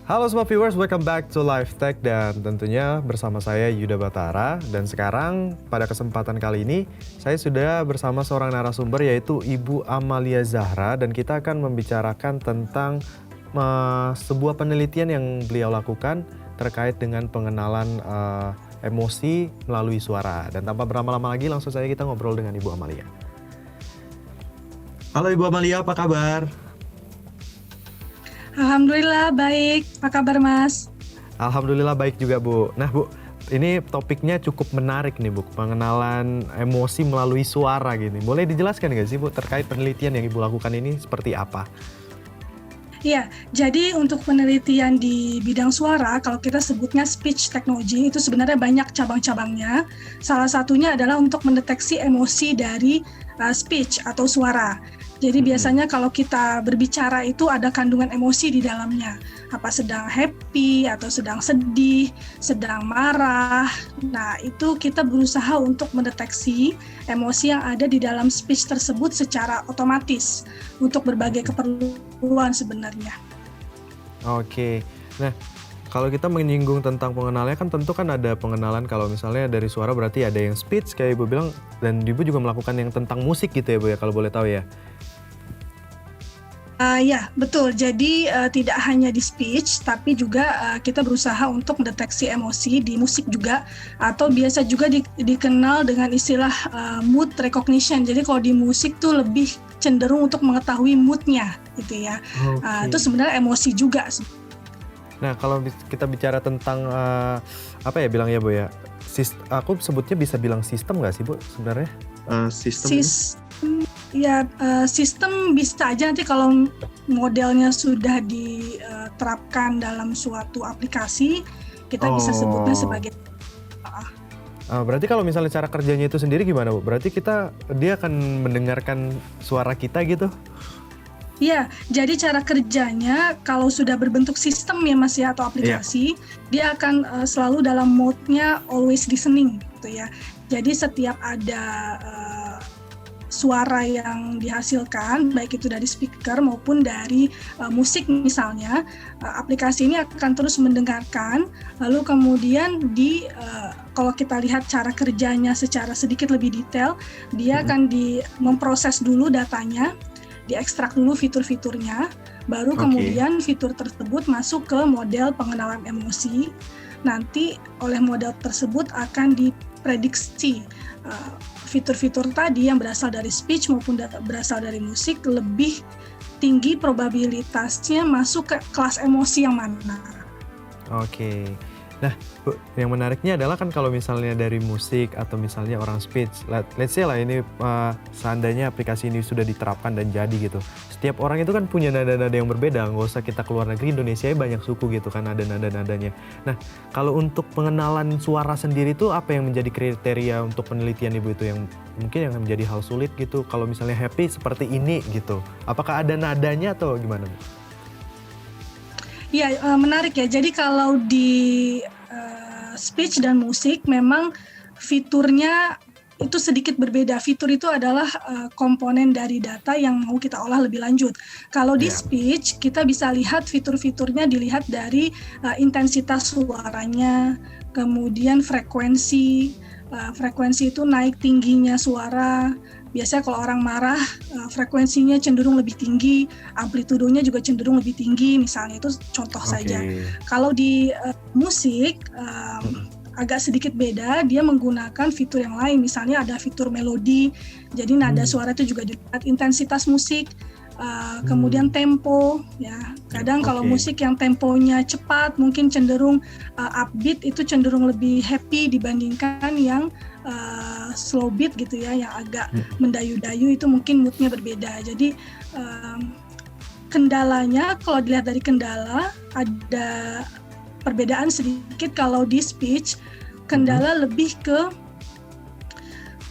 Halo semua viewers, welcome back to Live Tech dan tentunya bersama saya Yuda Batara. Dan sekarang pada kesempatan kali ini saya sudah bersama seorang narasumber yaitu Ibu Amalia Zahra, dan kita akan membicarakan tentang sebuah penelitian yang beliau lakukan terkait dengan pengenalan emosi melalui suara. Dan tanpa berlama-lama lagi langsung saja kita ngobrol dengan Ibu Amalia. Halo Ibu Amalia, apa kabar? Alhamdulillah baik, apa kabar Mas? Alhamdulillah baik juga Bu. Nah Bu, ini topiknya cukup menarik nih Bu, pengenalan emosi melalui suara gini. Boleh dijelaskan nggak sih Bu terkait penelitian yang Ibu lakukan ini seperti apa? Iya, jadi untuk penelitian di bidang suara, kalau kita sebutnya speech technology, itu sebenarnya banyak cabang-cabangnya. Salah satunya adalah untuk mendeteksi emosi dari speech atau suara. Jadi biasanya kalau kita berbicara itu ada kandungan emosi di dalamnya. Apa sedang happy atau sedang sedih, sedang marah. Nah, itu kita berusaha untuk mendeteksi emosi yang ada di dalam speech tersebut secara otomatis untuk berbagai keperluan sebenarnya. Oke, nah kalau kita menyinggung tentang pengenalannya kan tentu kan ada pengenalan kalau misalnya dari suara berarti ada yang speech kayak Ibu bilang, dan Ibu juga melakukan yang tentang musik gitu ya Bu ya, kalau boleh tahu ya. Ya, betul. Jadi tidak hanya di speech, tapi juga kita berusaha untuk mendeteksi emosi di musik juga, atau biasa juga dikenal dengan istilah mood recognition. Jadi kalau di musik tuh lebih cenderung untuk mengetahui moodnya, gitu ya. Itu sebenarnya emosi juga. Nah kalau kita bicara tentang apa ya bilang ya Bu ya, aku sebutnya bisa bilang sistem nggak sih Bu sebenarnya? Sistem bisa aja nanti kalau modelnya sudah diterapkan dalam suatu aplikasi, kita bisa sebutnya sebagai. Berarti kalau misalnya cara kerjanya itu sendiri gimana Bu? Berarti dia akan mendengarkan suara kita gitu? Iya, jadi cara kerjanya kalau sudah berbentuk sistem ya Mas ya, atau aplikasi, dia akan selalu dalam mode-nya always listening gitu ya. Jadi setiap ada suara yang dihasilkan, baik itu dari speaker maupun dari musik misalnya, aplikasi ini akan terus mendengarkan, lalu kemudian kalau kita lihat cara kerjanya secara sedikit lebih detail, dia akan memproses dulu datanya, diekstrak dulu fitur-fiturnya, baru kemudian fitur tersebut masuk ke model pengenalan emosi. Nanti oleh model tersebut akan diprediksi fitur-fitur tadi yang berasal dari speech maupun berasal dari musik lebih tinggi probabilitasnya masuk ke kelas emosi yang mana. Oke. Nah, Bu, yang menariknya adalah kan kalau misalnya dari musik atau misalnya orang speech, let's say lah ini seandainya aplikasi ini sudah diterapkan dan jadi gitu. Setiap orang itu kan punya nada-nada yang berbeda, nggak usah kita keluar negeri, Indonesia banyak suku gitu kan, ada nada-nadanya. Nah, kalau untuk pengenalan suara sendiri itu apa yang menjadi kriteria untuk penelitian Ibu itu yang mungkin yang menjadi hal sulit gitu? Kalau misalnya happy seperti ini gitu, apakah ada nadanya atau gimana Bu? Iya, menarik ya. Jadi kalau di speech dan musik memang fiturnya itu sedikit berbeda. Fitur itu adalah komponen dari data yang mau kita olah lebih lanjut. Kalau di speech kita bisa lihat fitur-fiturnya dilihat dari intensitas suaranya, kemudian frekuensi itu naik tingginya suara. Biasanya kalau orang marah, frekuensinya cenderung lebih tinggi, amplitudonya juga cenderung lebih tinggi, misalnya itu contoh saja. Kalau di musik, agak sedikit beda, dia menggunakan fitur yang lain, misalnya ada fitur melodi, jadi nada suara itu juga dilihat, intensitas musik, kemudian tempo, ya. Kadang kalau musik yang temponya cepat, mungkin cenderung upbeat, itu cenderung lebih happy dibandingkan yang slow beat gitu ya, yang agak mendayu-dayu, itu mungkin moodnya berbeda. Jadi kendalanya, kalau dilihat dari kendala, ada perbedaan sedikit. Kalau di speech, kendala lebih ke,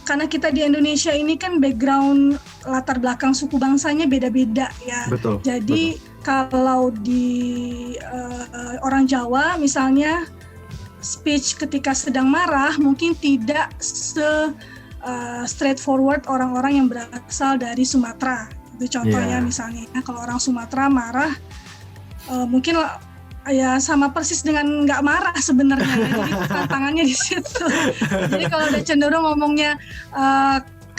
karena kita di Indonesia ini kan background latar belakang suku bangsanya beda-beda ya. Jadi kalau di orang Jawa misalnya, speech ketika sedang marah mungkin tidak straightforward orang-orang yang berasal dari Sumatera. Itu contohnya misalnya, kalau orang Sumatera marah, mungkin ya sama persis dengan nggak marah sebenarnya. Jadi tantangannya di situ. Jadi kalau udah cenderung ngomongnya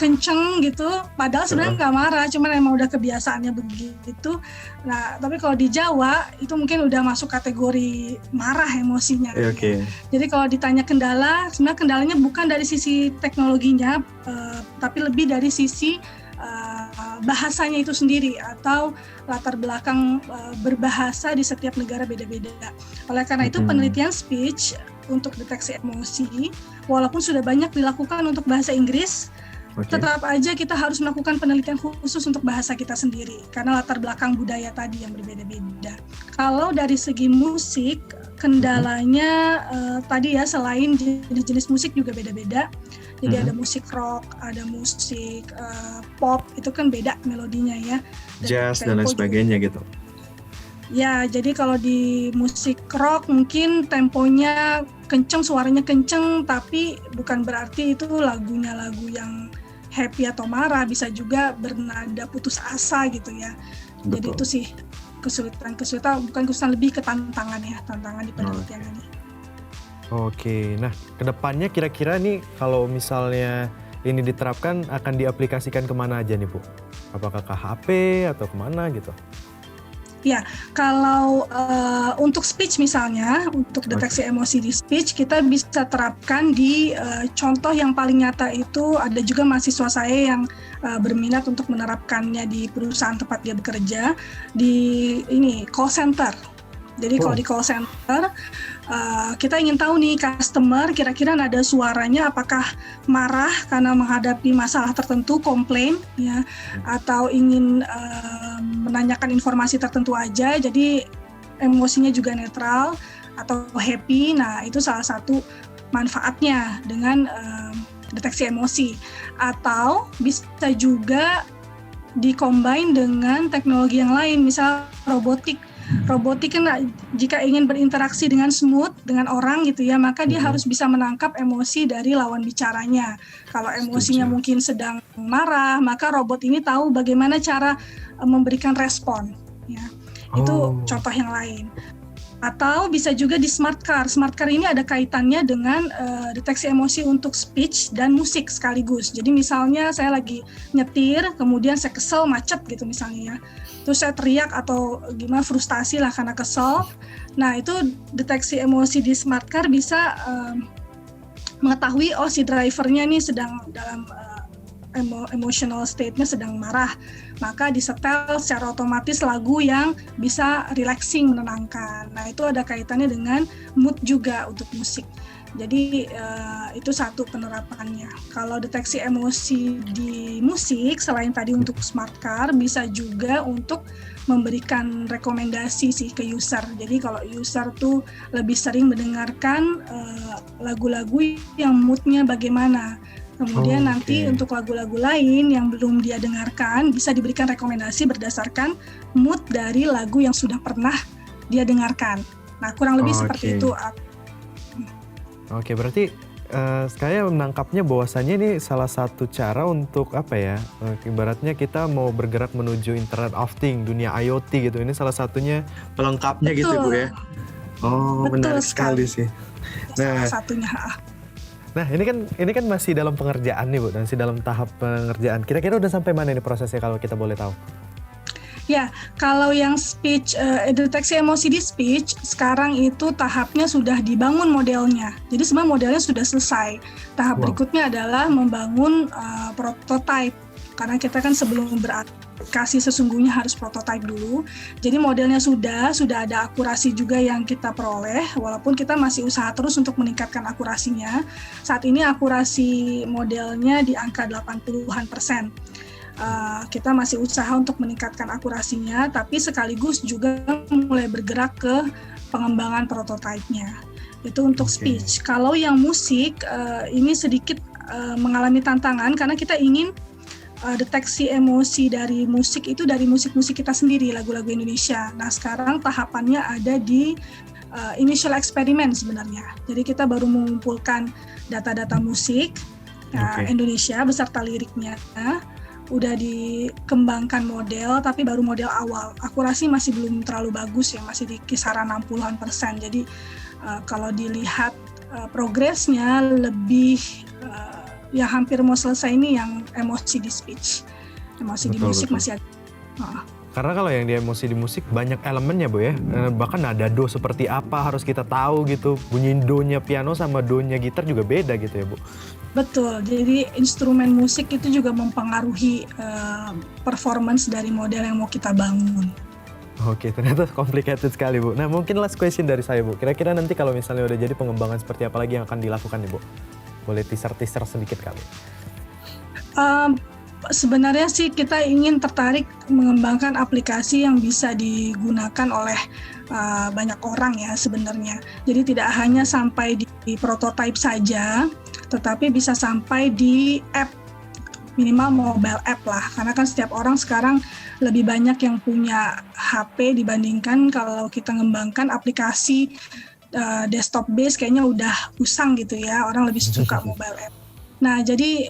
kenceng gitu, padahal sebenarnya nggak marah, cuman emang udah kebiasaannya begitu. Nah, tapi kalau di Jawa itu mungkin udah masuk kategori marah emosinya. Oke. Jadi kalau ditanya kendala, sebenarnya kendalanya bukan dari sisi teknologinya, tapi lebih dari sisi bahasanya itu sendiri atau latar belakang berbahasa di setiap negara beda-beda. Oleh karena itu penelitian speech untuk deteksi emosi, walaupun sudah banyak dilakukan untuk bahasa Inggris, tetap aja kita harus melakukan penelitian khusus untuk bahasa kita sendiri karena latar belakang budaya tadi yang berbeda-beda. Kalau dari segi musik, kendalanya tadi ya selain jenis-jenis musik juga beda-beda. Jadi ada musik rock, ada musik pop, itu kan beda melodinya ya. Jazz dan lain sebagainya gitu. Ya, jadi kalau di musik rock mungkin temponya kenceng, suaranya kenceng, tapi bukan berarti itu lagunya lagu yang happy atau marah, bisa juga bernada putus asa gitu ya. Betul. Jadi itu sih kesulitan, bukan kesulitan, lebih ke tantangan ya, tantangan di penelitian ini. Oke, nah kedepannya kira-kira nih kalau misalnya ini diterapkan akan diaplikasikan kemana aja nih Bu? Apakah ke HP atau kemana gitu? Ya, kalau untuk speech misalnya, untuk deteksi emosi di speech, kita bisa terapkan di contoh yang paling nyata itu ada juga mahasiswa saya yang berminat untuk menerapkannya di perusahaan tempat dia bekerja, di ini call center. Jadi kalau di call center, kita ingin tahu nih customer kira-kira nada suaranya apakah marah karena menghadapi masalah tertentu, komplain ya, atau ingin menanyakan informasi tertentu aja, jadi emosinya juga netral atau happy. Nah, itu salah satu manfaatnya dengan deteksi emosi. Atau bisa juga di-combine dengan teknologi yang lain, misal robotik. Robotik kan jika ingin berinteraksi dengan smooth dengan orang gitu ya, maka dia harus bisa menangkap emosi dari lawan bicaranya. Kalau emosinya mungkin sedang marah, maka robot ini tahu bagaimana cara memberikan respon ya. Itu contoh yang lain. Atau bisa juga di smart car. Smart car ini ada kaitannya dengan deteksi emosi untuk speech dan musik sekaligus. Jadi misalnya saya lagi nyetir, kemudian saya kesel, macet gitu misalnya ya. Terus saya teriak atau gimana, frustasi lah karena kesel. Nah, itu deteksi emosi di smart car bisa mengetahui si drivernya nih sedang dalam emotional state-nya sedang marah. Maka disetel secara otomatis lagu yang bisa relaxing, menenangkan. Nah, itu ada kaitannya dengan mood juga untuk musik. Jadi itu satu penerapannya. Kalau deteksi emosi di musik, selain tadi untuk smart car, bisa juga untuk memberikan rekomendasi sih ke user. Jadi kalau user tuh lebih sering mendengarkan lagu-lagu yang moodnya bagaimana. Kemudian nanti untuk lagu-lagu lain yang belum dia dengarkan, bisa diberikan rekomendasi berdasarkan mood dari lagu yang sudah pernah dia dengarkan. Nah, kurang lebih seperti itu. Oke, berarti saya menangkapnya bahwasannya ini salah satu cara untuk apa ya, ibaratnya kita mau bergerak menuju Internet of Things, dunia IoT gitu. Ini salah satunya pelengkapnya. Betul. Gitu Bu ya. Benar sekali sih. Salah satunya. Nah, ini kan masih dalam pengerjaan nih Bu, masih dalam tahap pengerjaan. Kira-kira udah sampai mana nih prosesnya kalau kita boleh tahu? Ya, kalau yang speech, deteksi emosi di speech, sekarang itu tahapnya sudah dibangun modelnya. Jadi sebenarnya modelnya sudah selesai. Tahap berikutnya adalah membangun prototype. Karena kita kan sebelum beraplikasi sesungguhnya harus prototype dulu. Jadi modelnya sudah ada akurasi juga yang kita peroleh, walaupun kita masih usaha terus untuk meningkatkan akurasinya. Saat ini akurasi modelnya di angka 80-an%. Kita masih usaha untuk meningkatkan akurasinya, tapi sekaligus juga mulai bergerak ke pengembangan prototipenya. Itu untuk speech. Kalau yang musik, ini sedikit mengalami tantangan karena kita ingin deteksi emosi dari musik itu dari musik-musik kita sendiri, lagu-lagu Indonesia. Nah, sekarang tahapannya ada di initial eksperimen sebenarnya. Jadi kita baru mengumpulkan data-data musik Indonesia beserta liriknya. udah dikembangkan model, tapi baru model awal. Akurasi masih belum terlalu bagus ya, masih di kisaran 60-an%. Jadi kalau dilihat progresnya lebih ya hampir mau selesai ini yang emosi di speech. Emosi di musik masih ada. Karena kalau yang di emosi di musik banyak elemennya Bu ya, bahkan nada do seperti apa harus kita tahu gitu, bunyi do-nya piano sama do-nya gitar juga beda gitu ya Bu. Betul, jadi instrumen musik itu juga mempengaruhi performance dari model yang mau kita bangun. Oke, ternyata complicated sekali Bu. Nah mungkin last question dari saya Bu, kira-kira nanti kalau misalnya udah jadi pengembangan seperti apa lagi yang akan dilakukan nih Bu? Boleh teaser-teaser sedikit kali. Sebenarnya sih kita ingin tertarik mengembangkan aplikasi yang bisa digunakan oleh banyak orang ya sebenarnya. Jadi tidak hanya sampai di prototype saja, tetapi bisa sampai di app, minimal mobile app lah. Karena kan setiap orang sekarang lebih banyak yang punya HP dibandingkan kalau kita mengembangkan aplikasi desktop base kayaknya udah usang gitu ya. Orang lebih suka mobile app. Nah jadi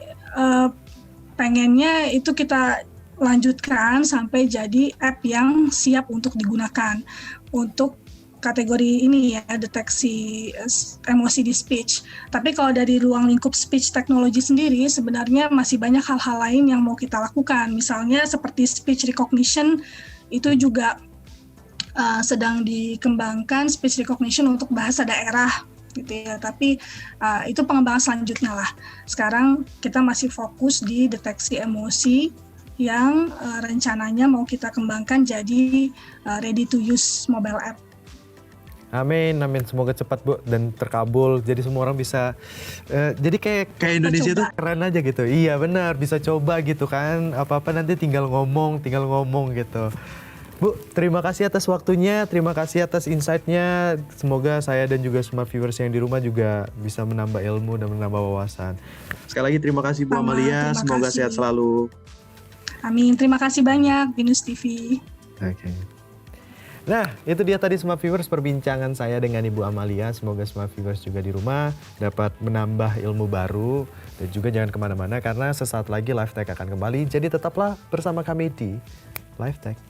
pengennya itu kita lanjutkan sampai jadi app yang siap untuk digunakan untuk kategori ini ya, deteksi emosi di speech. Tapi kalau dari ruang lingkup speech technology sendiri sebenarnya masih banyak hal-hal lain yang mau kita lakukan. Misalnya seperti speech recognition itu juga sedang dikembangkan, speech recognition untuk bahasa daerah gitu ya, tapi itu pengembangan selanjutnya lah. Sekarang kita masih fokus di deteksi emosi yang rencananya mau kita kembangkan jadi ready to use mobile app. Amin, amin. Semoga cepat Bu dan terkabul. Jadi semua orang bisa, jadi kayak Indonesia tuh keren aja gitu. Iya benar, bisa coba gitu kan. Apa-apa nanti tinggal ngomong gitu. Bu, terima kasih atas waktunya, terima kasih atas insight-nya. Semoga saya dan juga semua viewers yang di rumah juga bisa menambah ilmu dan menambah wawasan. Sekali lagi terima kasih Bu Amalia, semoga sehat selalu. Amin, terima kasih banyak Binus TV. Oke. Nah, itu dia tadi semua viewers perbincangan saya dengan Ibu Amalia. Semoga semua viewers juga di rumah dapat menambah ilmu baru. Dan juga jangan kemana-mana karena sesaat lagi Live Tech akan kembali. Jadi tetaplah bersama kami di Live Tech.